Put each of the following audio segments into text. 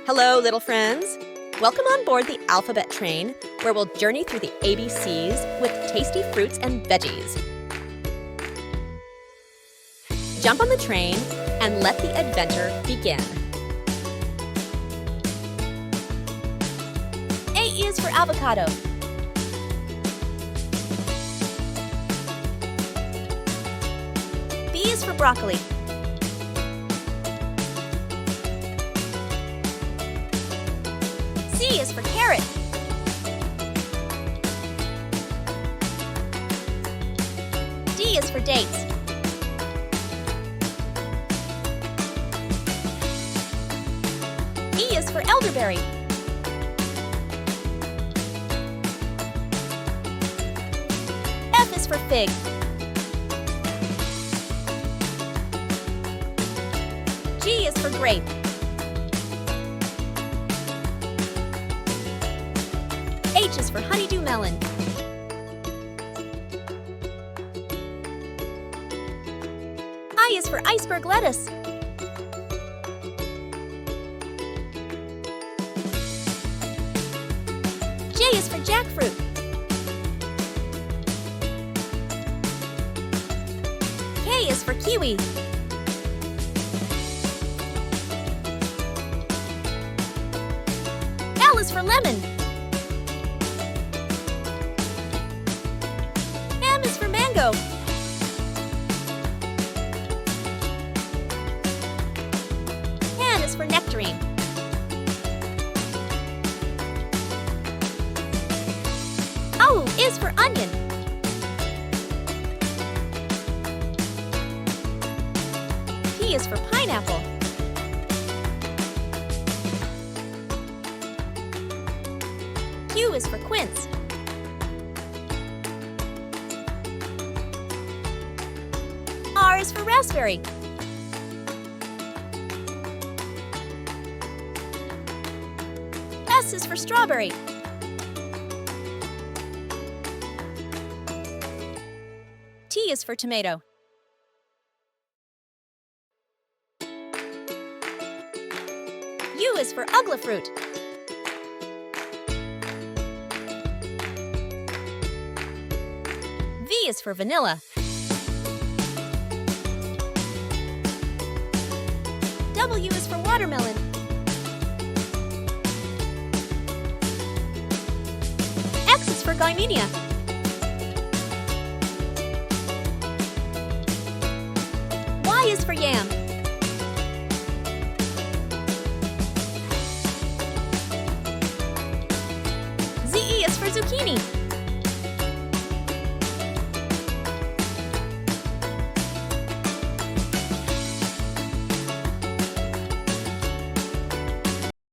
Hello, little friends. Welcome on board the Alphabet Train, where we'll journey through the ABCs with tasty fruits and veggies. Jump on the train and let the adventure begin. A is for avocado. B is for broccoli. C is for carrot. D is for dates. E is for elderberry. F is for fig. G is for grape. H is for honeydew melon. I is for iceberg lettuce. J is for jackfruit. K is for kiwi. L is for lemon. M is for mango. N is for nectarine. O is for onion. P is for pineapple. Q is for quince. R is for raspberry. S is for strawberry. T is for tomato. U is for uglifruit. V is for vanilla. W is for watermelon. X is for gymnea. Y is for yam. Z is for zucchini.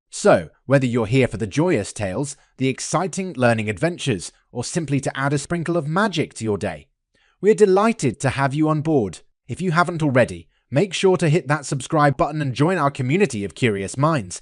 So, whether you're here for the joyous tales, the exciting learning adventures, or simply to add a sprinkle of magic to your day, we're delighted to have you on board. If you haven't already, make sure to hit that subscribe button and join our community of curious minds,